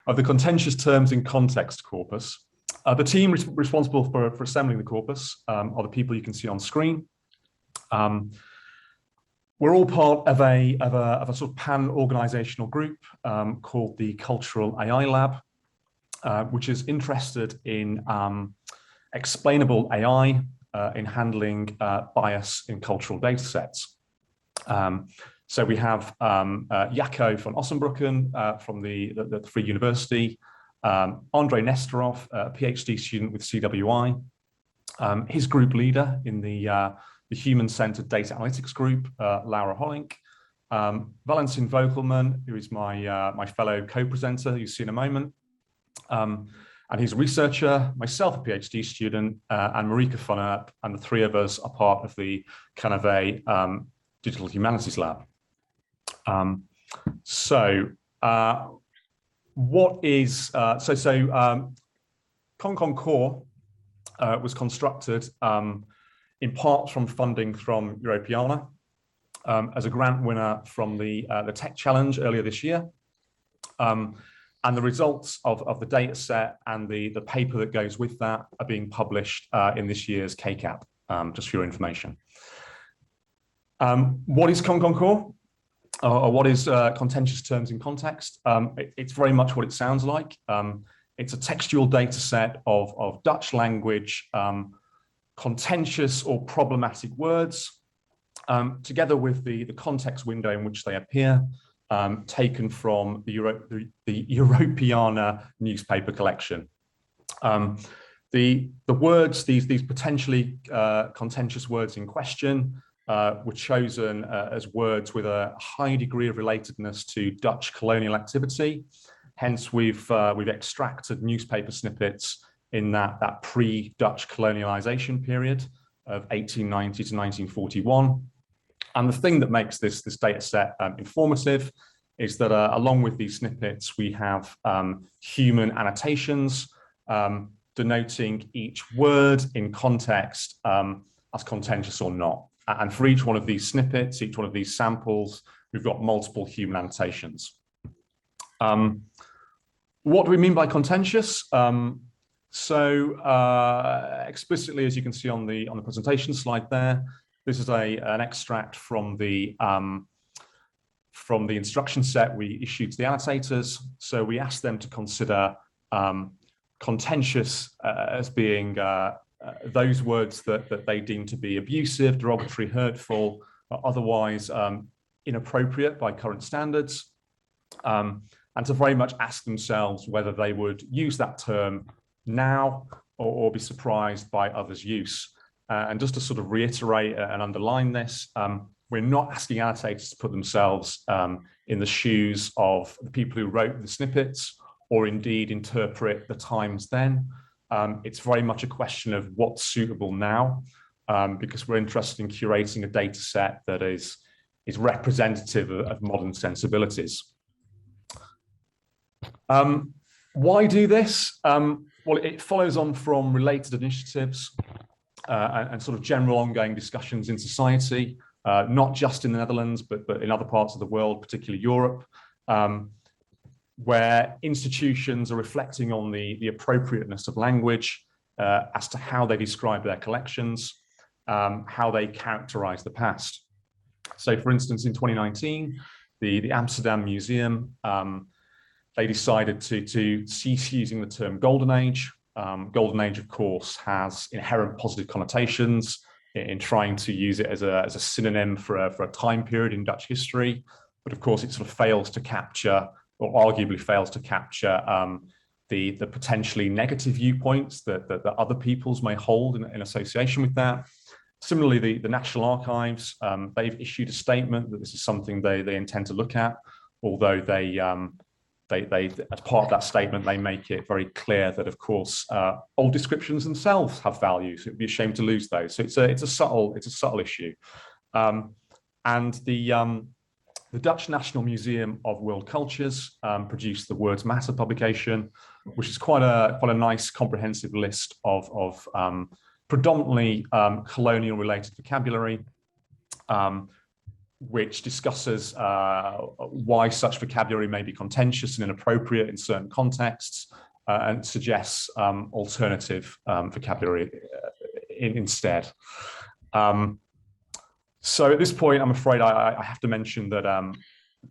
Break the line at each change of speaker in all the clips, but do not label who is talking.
of the contentious terms in context corpus. The team responsible for assembling the corpus are the people you can see on screen. We're all part of a sort of pan-organizational group called the Cultural AI Lab, which is interested in explainable AI in handling bias in cultural data sets. So we have Jacco van Ossenbrucken from the Free University, Andrei Nestorov, a PhD student with CWI, his group leader in the human-centered data analytics group, Laura Hollink, Valentin Vogelman, who is my fellow co-presenter, you see in a moment, and he's a researcher, myself a PhD student, and Marika von Erp, and the three of us are part of the kind of a digital humanities lab. What is ConCon Core was constructed in part from funding from Europeana as a grant winner from the Tech Challenge earlier this year. And the results of the data set and the paper that goes with that are being published in this year's KCAP, just for your information. What is ConCon Core? Or what is contentious terms in context? It's very much what it sounds like. It's a textual data set of Dutch language, contentious or problematic words, together with the context window in which they appear, taken from the Europeana newspaper collection. The words, these potentially contentious words in question, were chosen as words with a high degree of relatedness to Dutch colonial activity. Hence, we've extracted newspaper snippets in that pre-Dutch colonialization period of 1890 to 1941. And the thing that makes this data set informative is that along with these snippets, we have human annotations denoting each word in context as contentious or not. And for each one of these snippets, each one of these samples, we've got multiple human annotations. What do we mean by contentious? Explicitly, as you can see on the presentation slide there, this is an extract from the instruction set we issued to the annotators. So we asked them to consider contentious as being those words that they deem to be abusive, derogatory, hurtful, or otherwise inappropriate by current standards, and to very much ask themselves whether they would use that term now or be surprised by others' use. And just to sort of reiterate and underline this, we're not asking annotators to put themselves in the shoes of the people who wrote the snippets or indeed interpret the times then. It's very much a question of what's suitable now, because we're interested in curating a data set that is representative of modern sensibilities. Why do this? Well, it follows on from related initiatives and sort of general ongoing discussions in society, not just in the Netherlands, but in other parts of the world, particularly Europe, where institutions are reflecting on the appropriateness of language as to how they describe their collections, how they characterize the past. So, for instance, in 2019, the Amsterdam Museum, they decided to cease using the term Golden Age. Golden Age, of course, has inherent positive connotations in trying to use it as a synonym for a time period in Dutch history. But of course, it sort of fails to capture, or arguably fails to capture, the potentially negative viewpoints that other peoples may hold in association with that. Similarly, the National Archives, they've issued a statement that this is something they intend to look at, although they as part of that statement, they make it very clear that, of course, old descriptions themselves have value, so it'd be a shame to lose those. So it's a subtle issue, and the Dutch National Museum of World Cultures produced the Words Matter publication, which is quite a nice comprehensive list of predominantly colonial-related vocabulary. which discusses why such vocabulary may be contentious and inappropriate in certain contexts, and suggests alternative vocabulary instead. So at this point, I'm afraid I have to mention that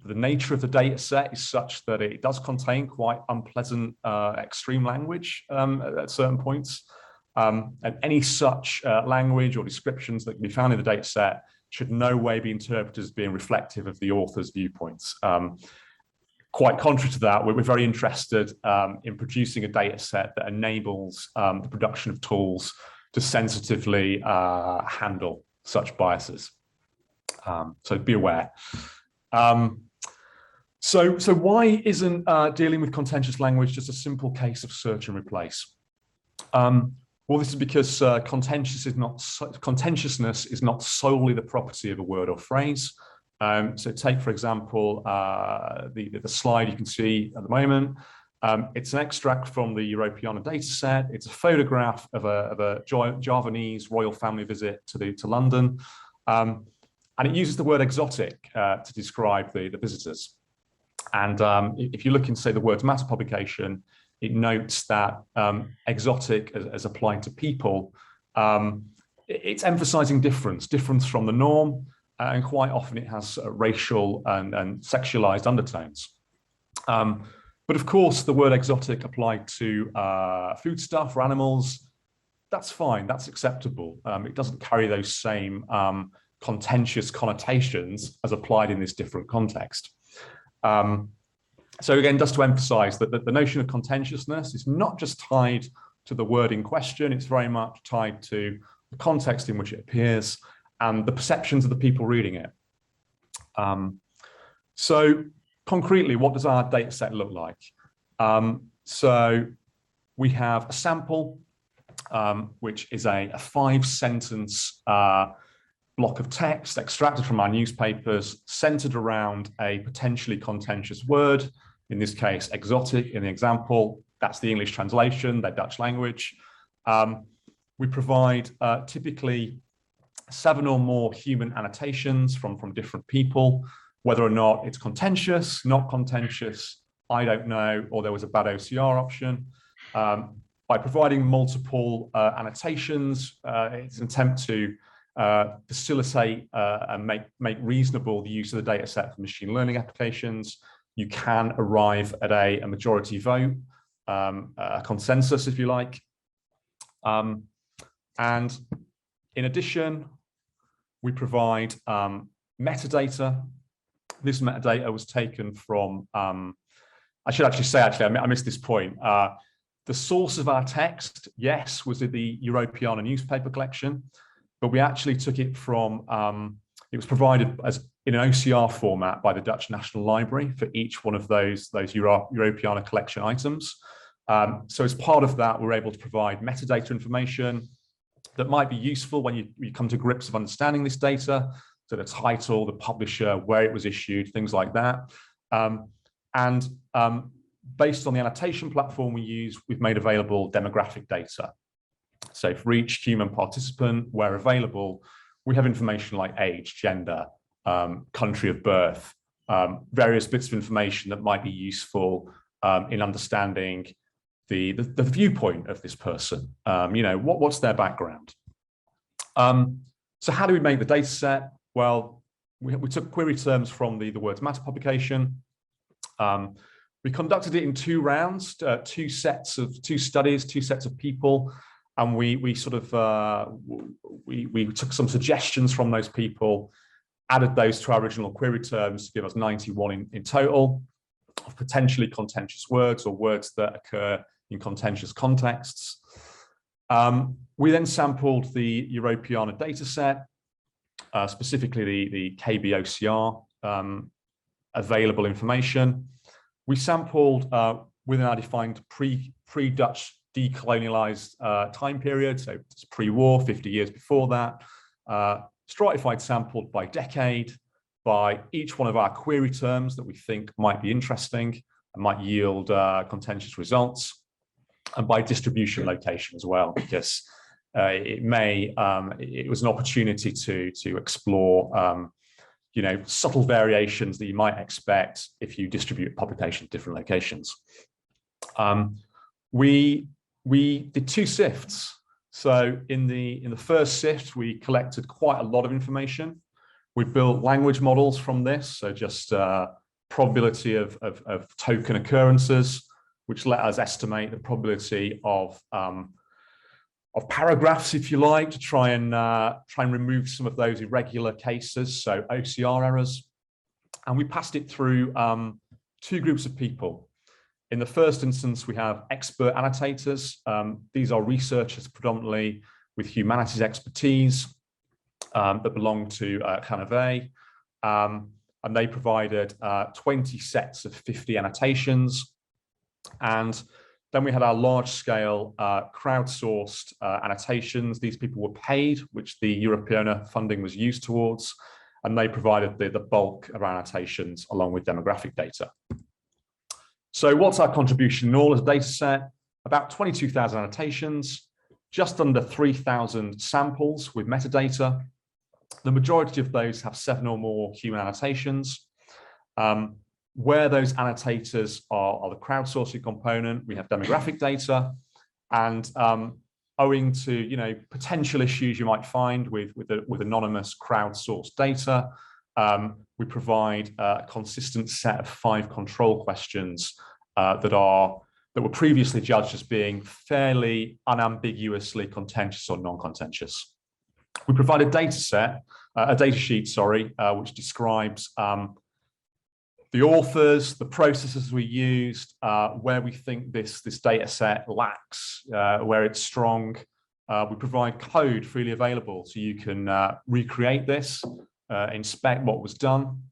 the nature of the data set is such that it does contain quite unpleasant extreme language at certain points. And any such language or descriptions that can be found in the data set should no way be interpreted as being reflective of the author's viewpoints. Quite contrary to that, we're very interested in producing a data set that enables the production of tools to sensitively handle such biases. So be aware. So why isn't dealing with contentious language just a simple case of search and replace? Well, this is because contentiousness is not solely the property of a word or phrase. So take, for example, the slide you can see at the moment. It's an extract from the Europeana data set. It's a photograph of a Javanese royal family visit to London. And it uses the word exotic to describe the visitors. And if you look in, say, the Words Matter publication, it notes that exotic as applied to people, it's emphasizing difference from the norm, and quite often it has racial and sexualized undertones. But of course, the word exotic applied to foodstuff or animals, that's fine, that's acceptable. It doesn't carry those same contentious connotations as applied in this different context. So again, just to emphasize that the notion of contentiousness is not just tied to the word in question, it's very much tied to the context in which it appears and the perceptions of the people reading it. So concretely, what does our data set look like? So we have a sample, which is a 5-sentence block of text extracted from our newspapers, centered around a potentially contentious word, in this case, exotic in the example. That's the English translation, their Dutch language. We provide typically 7 or more human annotations from different people, whether or not it's contentious, not contentious, I don't know, or there was a bad OCR option. By providing multiple annotations, it's an attempt to facilitate and make reasonable the use of the data set for machine learning applications. You can arrive at a majority vote, a consensus, if you like. And in addition, we provide metadata. This metadata was taken from, I should actually say, I missed this point. The source of our text, yes, was in the Europeana newspaper collection, but we actually took it from, it was provided as in an OCR format by the Dutch National Library for each one of those Europeana collection items. So as part of that, we're able to provide metadata information that might be useful when you come to grips of understanding this data. So the title, the publisher, where it was issued, things like that. Based on the annotation platform we use, we've made available demographic data. So for each human participant, where available, we have information like age, gender, country of birth, various bits of information that might be useful in understanding the viewpoint of this person. You know, what's their background? So how do we make the data set? Well, we took query terms from the Words Matter publication. We conducted it in 2 rounds, 2 studies, 2 sets of people. And we sort of, we took some suggestions from those people, added those to our original query terms to give us 91 in total of potentially contentious words or words that occur in contentious contexts. We then sampled the Europeana data set, specifically the KBOCR available information. We sampled within our defined pre-Dutch decolonialized time period, so it's pre-war, 50 years before that, stratified sampled by decade, by each one of our query terms that we think might be interesting and might yield contentious results, and by distribution location as well, because it was an opportunity to explore subtle variations that you might expect if you distribute a population to different locations. We did 2 sifts. So in the first sift, we collected quite a lot of information. We built language models from this, so just probability of token occurrences, which let us estimate the probability of paragraphs, if you like, to try and remove some of those irregular cases, so OCR errors. And we passed it through 2 groups of people. In the first instance, we have expert annotators. These are researchers predominantly with humanities expertise that belong to Canave. And they provided 20 sets of 50 annotations. And then we had our large-scale crowdsourced annotations. These people were paid, which the Europeana funding was used towards, and they provided the bulk of our annotations along with demographic data. So what's our contribution in all as a data set? About 22,000 annotations, just under 3,000 samples with metadata. The majority of those have 7 or more human annotations. Where those annotators are the crowdsourcing component, we have demographic data, and owing to potential issues you might find with anonymous crowdsourced data, we provide a consistent set of 5 control questions that were previously judged as being fairly unambiguously contentious or non-contentious. We provide a data sheet, which describes the authors, the processes we used, where we think this data set lacks, where it's strong. We provide code freely available so you can recreate this, inspect what was done.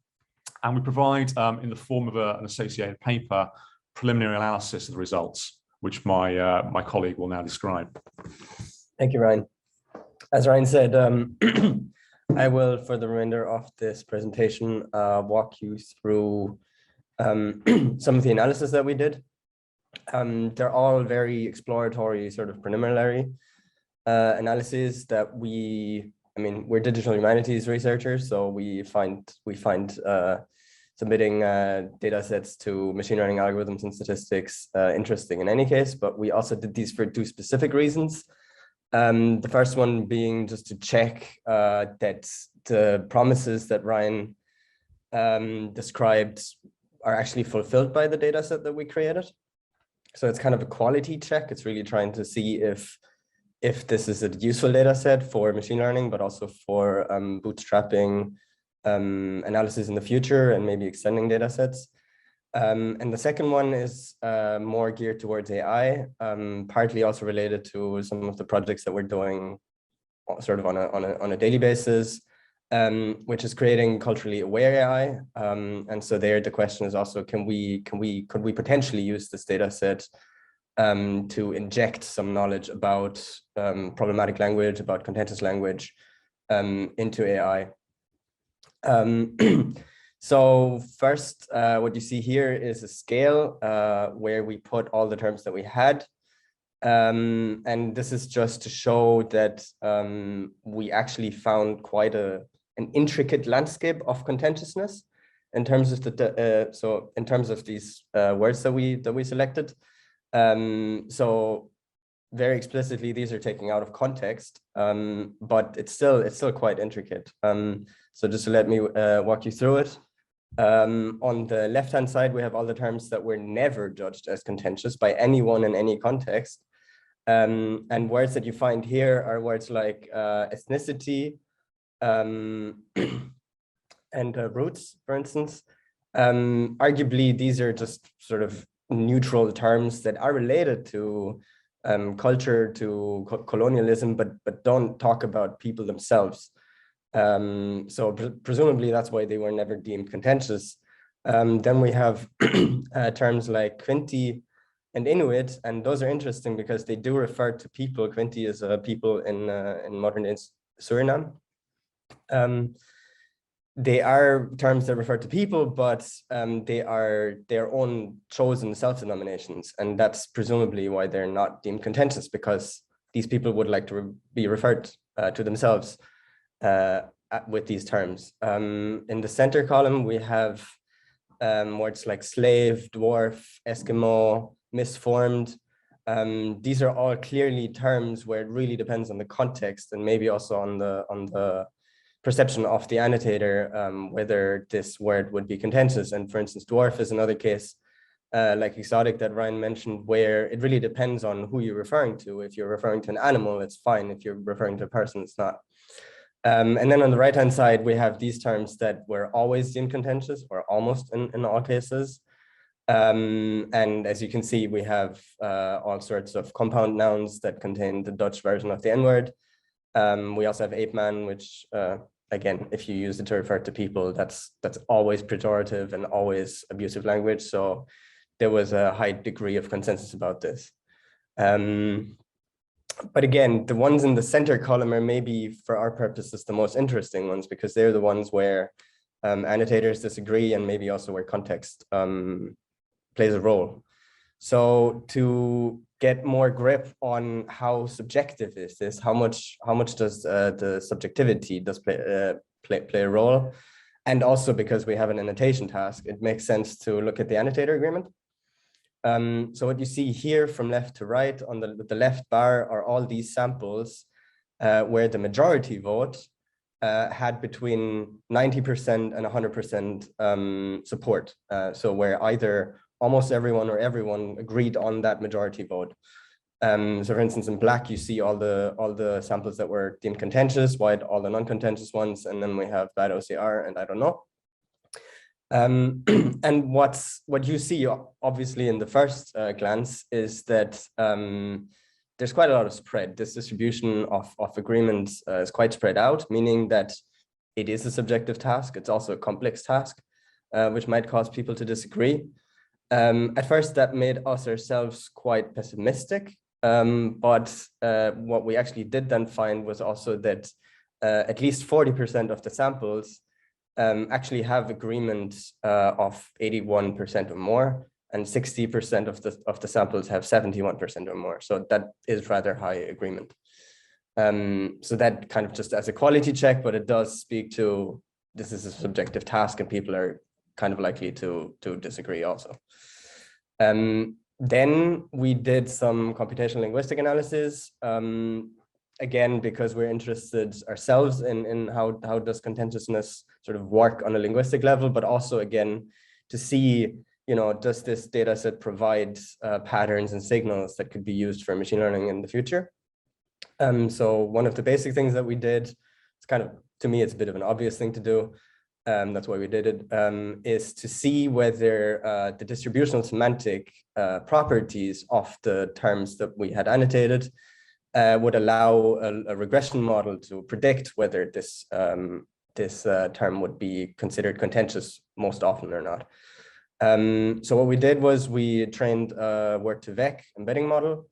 And we provide, in the form of an associated paper, preliminary analysis of the results, which my colleague will now describe.
Thank you, Ryan. As Ryan said, I will, for the remainder of this presentation, walk you through some of the analysis that we did. They're all very exploratory, sort of preliminary analyses that we're digital humanities researchers, so we find submitting data sets to machine learning algorithms and statistics interesting in any case, but we also did these for 2 specific reasons. The first one being just to check that the promises that Ryan described are actually fulfilled by the data set that we created. So it's kind of a quality check. It's really trying to see if this is a useful data set for machine learning, but also for bootstrapping analysis in the future and maybe extending data sets. And the second one is more geared towards AI, partly also related to some of the projects that we're doing sort of on a daily basis, which is creating culturally aware AI. And so there the question is also, could we potentially use this data set to inject some knowledge about problematic language, about contentious language into AI. So first, what you see here is a scale where we put all the terms that we had. And this is just to show that we actually found quite an intricate landscape of contentiousness in terms of these words that we selected. So very explicitly, these are taken out of context, but it's still quite intricate. So just to let me walk you through it. On the left-hand side, we have all the terms that were never judged as contentious by anyone in any context. And words that you find here are words like ethnicity and roots, for instance. Arguably, these are just sort of neutral terms that are related to culture, to colonialism, but don't talk about people themselves. So presumably that's why they were never deemed contentious. Then we have terms like Quinti and Inuit, and those are interesting because they do refer to people. Quinti is a people in modern-day Suriname. They are terms that refer to people, but they are their own chosen self-denominations, and that's presumably why they're not deemed contentious, because these people would like to be referred to themselves with these terms. In the center column, we have words like slave, dwarf, Eskimo, misformed. These are all clearly terms where it really depends on the context and maybe also on the perception of the annotator, whether this word would be contentious. And for instance, dwarf is another case like exotic that Ryan mentioned, where it really depends on who you're referring to. If you're referring to an animal, it's fine. If you're referring to a person, it's not. And then on the right-hand side, we have these terms that were always deemed contentious, or almost in all cases. And as you can see, we have all sorts of compound nouns that contain the Dutch version of the N-word. We also have ape man, which again, if you use it to refer to people, that's always pejorative and always abusive language. So there was a high degree of consensus about this. But again, the ones in the center column are maybe, for our purposes, the most interesting ones, because they're the ones where annotators disagree and maybe also where context plays a role. So to get more grip on how subjective is this, how much does the subjectivity play a role, and also because we have an annotation task, it makes sense to look at the annotator agreement. So what you see here from left to right on the left bar are all these samples where the majority vote had between 90% and 100% support. So where either almost everyone or everyone agreed on that majority vote. So for instance, in black, you see all the samples that were deemed contentious, white, all the non-contentious ones, and then we have bad OCR and I don't know. And what you see obviously in the first glance is that there's quite a lot of spread. This distribution of agreements is quite spread out, meaning that it is a subjective task. It's also a complex task, which might cause people to disagree. At first, that made us ourselves quite pessimistic, but what we actually did then find was also that at least 40% of the samples actually have agreement of 81% or more, and 60% of the samples have 71% or more. So that is rather high agreement. So that kind of just as a quality check, but it does speak to this is a subjective task and people are kind of likely to disagree also. Then we did some computational linguistic analysis. Again, because we're interested ourselves in how does contentiousness sort of work on a linguistic level, but also again, to see, does this data set provide patterns and signals that could be used for machine learning in the future? So one of the basic things that we did, it's kind of, to me, it's a bit of an obvious thing to do. That's why we did it, is to see whether the distributional semantic properties of the terms that we had annotated would allow a regression model to predict whether this term would be considered contentious most often or not. So what we did was we trained a word-to-vec embedding model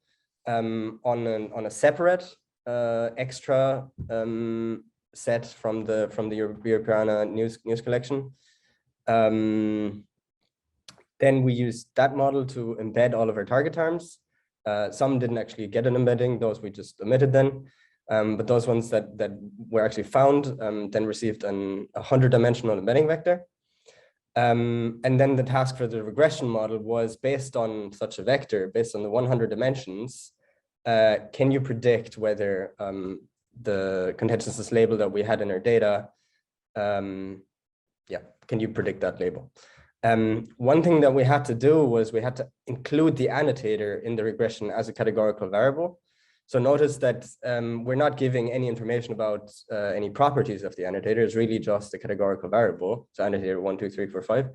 on a separate extra set from the Europeana news collection. Then we used that model to embed all of our target terms. Some didn't actually get an embedding; those we just omitted then. But those ones that were actually found then received a 100-dimensional embedding vector. And then the task for the regression model was based on such a vector, based on the 100 dimensions. Can you predict whether the contentiousness label that we had in our data, can you predict that label? One thing that we had to do was we had to include the annotator in the regression as a categorical variable. So notice that we're not giving any information about any properties of the annotator. It's really just a categorical variable. So annotator 1, 2, 3, 4, 5.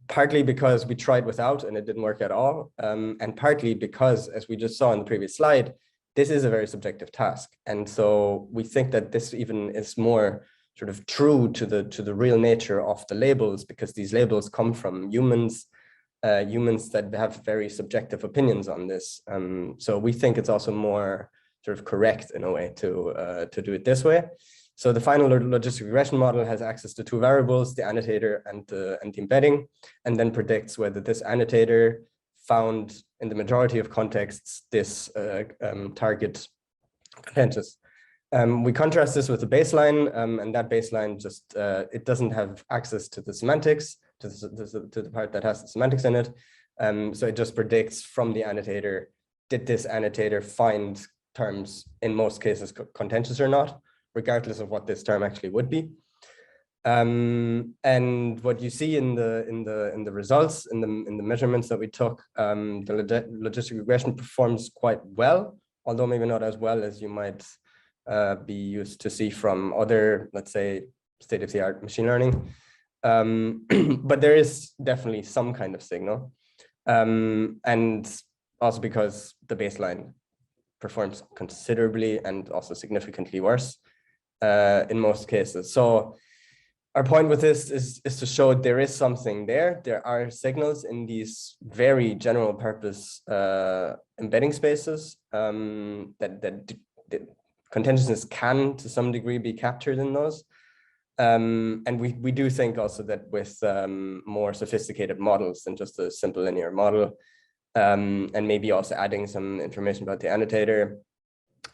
Partly because we tried without and it didn't work at all. And partly because, as we just saw in the previous slide, this is a very subjective task. And so we think that this even is more sort of true to the real nature of the labels, because these labels come from humans that have very subjective opinions on this. So we think it's also more sort of correct in a way to do it this way. So the final logistic regression model has access to two variables, the annotator and the embedding, and then predicts whether this annotator found in the majority of contexts this target contentious. We contrast this with the baseline, and that baseline just, it doesn't have access to the semantics, to the part that has the semantics in it. So it just predicts from the annotator, did this annotator find terms in most cases contentious or not, regardless of what this term actually would be. And what you see in the results, in the measurements that we took, the logistic regression performs quite well, although maybe not as well as you might be used to see from other, let's say, state-of-the-art machine learning. But there is definitely some kind of signal. And also because the baseline performs considerably and also significantly worse in most cases. So our point with this is to show there is something there. There are signals in these very general purpose embedding spaces that contentiousness can to some degree be captured in those. And we do think also that with more sophisticated models than just a simple linear model, and maybe also adding some information about the annotator,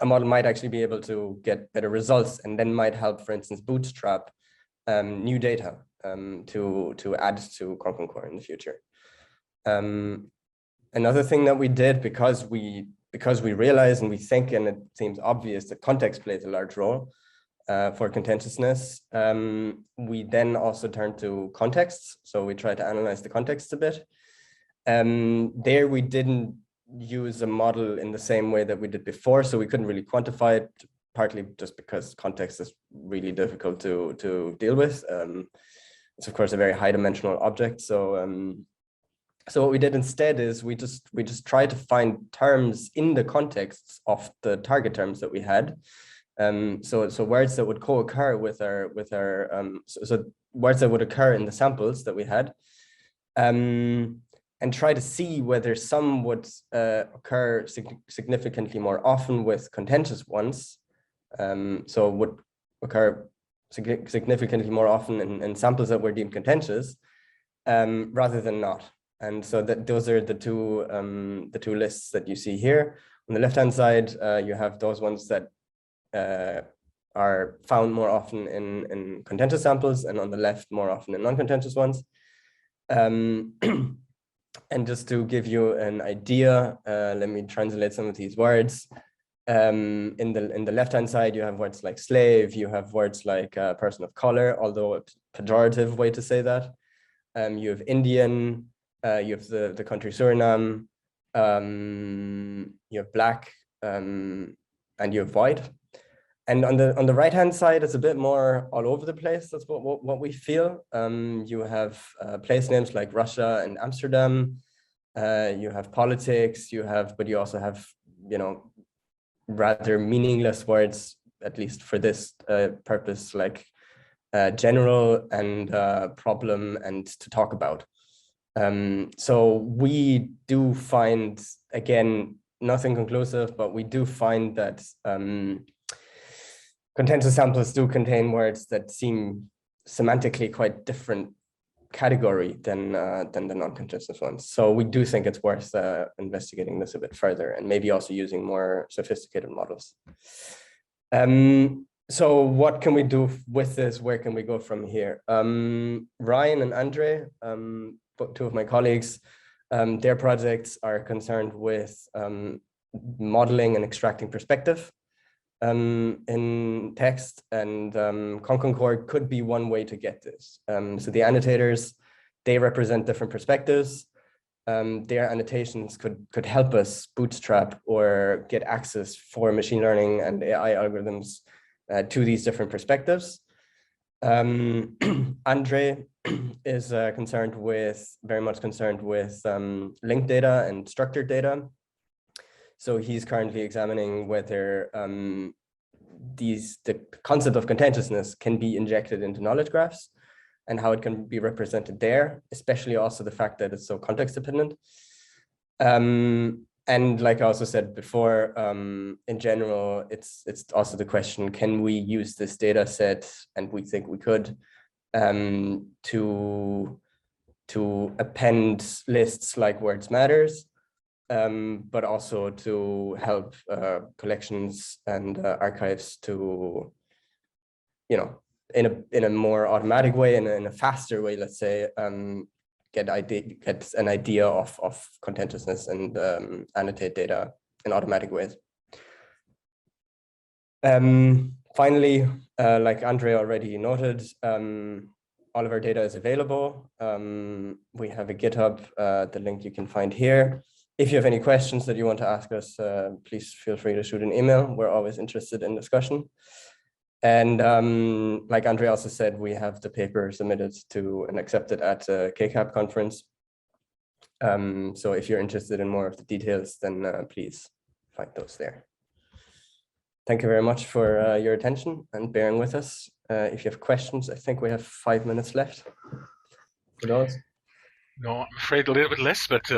a model might actually be able to get better results and then might help, for instance, bootstrap new data to add to Concord in the future. Another thing that we did, because we realize and we think, and it seems obvious that context plays a large role for contentiousness, we then also turned to contexts. So we tried to analyze the context a bit. There we didn't use a model in the same way that we did before, so we couldn't really quantify it, partly just because context is really difficult to deal with. It's of course a very high dimensional object. So so what we did instead is we just tried to find terms in the contexts of the target terms that we had. So words that would co-occur with our so words that would occur in the samples that we had. And try to see whether some would occur significantly more often with contentious ones. So would occur significantly more often in samples that were deemed contentious, rather than not. And so that those are the two lists that you see here. On the left-hand side, you have those ones that are found more often in contentious samples, and on the left, more often in non-contentious ones. And just to give you an idea, let me translate some of these words. In the left-hand side, you have words like slave, you have words like person of color, although a pejorative way to say that. You have Indian, you have the country Suriname, you have black, and you have white. And on the right-hand side, it's a bit more all over the place. That's what we feel. You have place names like Russia and Amsterdam. You have politics. But you also have, rather meaningless words, at least for this purpose, like general and problem and to talk about. So we do find, again, nothing conclusive, but we do find that contentious samples do contain words that seem semantically quite different category than the non-contentious ones. So we do think it's worth investigating this a bit further, and maybe also using more sophisticated models. So what can we do with this? Where can we go from here? Ryan and Andre, two of my colleagues, their projects are concerned with modeling and extracting perspective in text, and Concord could be one way to get this. So the annotators, they represent different perspectives. Their annotations could help us bootstrap or get access for machine learning and AI algorithms to these different perspectives. Andre is very much concerned with linked data and structured data. So he's currently examining whether the concept of contentiousness can be injected into knowledge graphs and how it can be represented there, especially also the fact that it's so context dependent. And like I also said before, in general, it's also the question, can we use this data set, and we think we could, to append lists like words matters, but also to help collections and archives to, you know, in a more automatic way, in a faster way, let's say, get an idea of contentiousness and annotate data in automatic ways. Finally, like Andre already noted, all of our data is available. We have a GitHub, the link you can find here. If you have any questions that you want to ask us, please feel free to shoot an email. We're always interested in discussion. And like Andre also said, we have the paper submitted to and accepted at a KCAP conference. So if you're interested in more of the details, then please find those there. Thank you very much for your attention and bearing with us. If you have questions, I think we have 5 minutes left for those.
No, I'm afraid a little bit less, but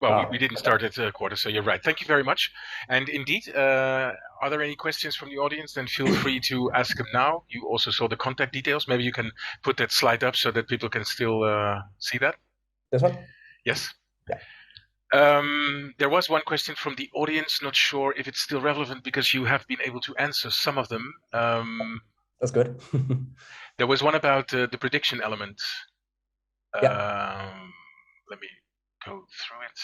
well, we didn't start at a quarter, so you're right. Thank you very much. And indeed, are there any questions from the audience? Then feel free to ask them now. You also saw the contact details. Maybe you can put that slide up so that people can still see that.
This one?
Yes.
Yeah.
There was one question from the audience. Not sure if it's still relevant because you have been able to answer some of them.
That's good.
There was one about the prediction element.
Yeah.
Let me go through it.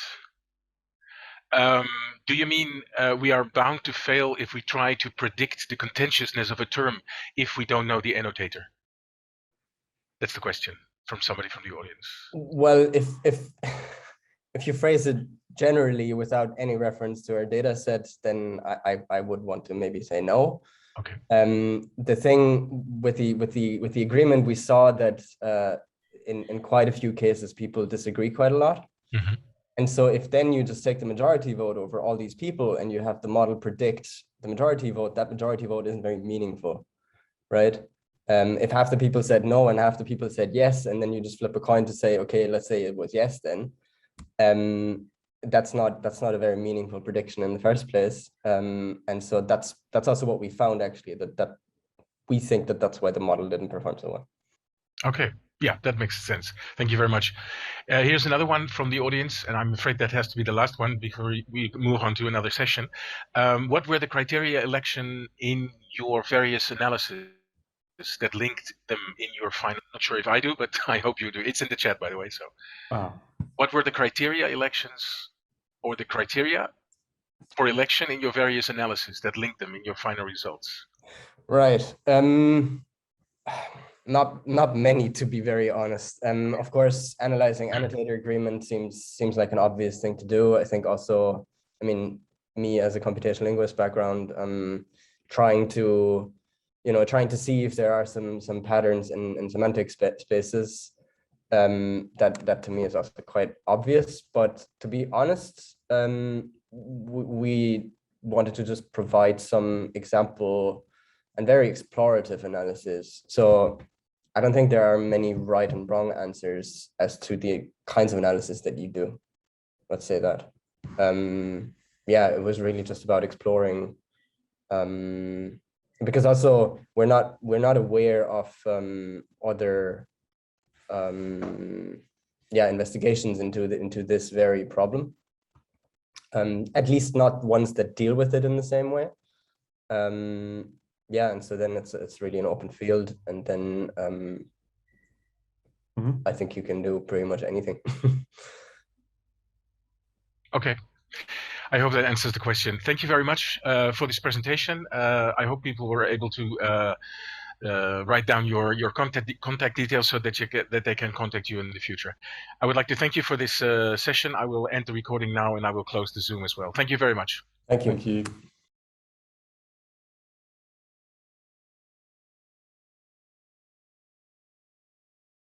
Do you mean we are bound to fail if we try to predict the contentiousness of a term if we don't know the annotator? That's the question from somebody from the audience.
Well, if you phrase it generally without any reference to our data set, then I would want to maybe say no.
Okay.
The thing with the agreement, we saw that in quite a few cases people disagree quite a lot.
Mm-hmm.
And so if then you just take the majority vote over all these people and you have the model predict the majority vote, that majority vote isn't very meaningful, right? If half the people said no and half the people said yes, and then you just flip a coin to say, okay, let's say it was yes, then that's not a very meaningful prediction in the first place. And so that's also what we found, actually, that we think that that's why the model didn't perform so well.
Okay. Yeah, that makes sense. Thank you very much. Here's another one from the audience, and I'm afraid that has to be the last one before we move on to another session. What were the criteria election in your various analyses that linked them in your final? Not sure if I do, but I hope you do. It's in the chat, by the way. So, What were the criteria elections, or the criteria for election in your various analyses that linked them in your final results?
Right. Not many, to be very honest. Of course, analyzing annotator agreement seems like an obvious thing to do. I think also, I mean, me as a computational linguist background, trying to see if there are some patterns in semantic spaces. That to me is also quite obvious. But to be honest, we wanted to just provide some example and very explorative analysis. So I don't think there are many right and wrong answers as to the kinds of analysis that you do. Let's say that. Yeah, it was really just about exploring, because also we're not aware of other investigations into this very problem. At least not ones that deal with it in the same way. Yeah, and so then it's really an open field, and then I think you can do pretty much anything.
Okay, I hope that answers the question. Thank you very much for this presentation. I hope people were able to write down your contact details so that they can contact you in the future. I would like to thank you for this session. I will end the recording now, and I will close the Zoom as well. Thank you very much.
Thank you.
Thank you.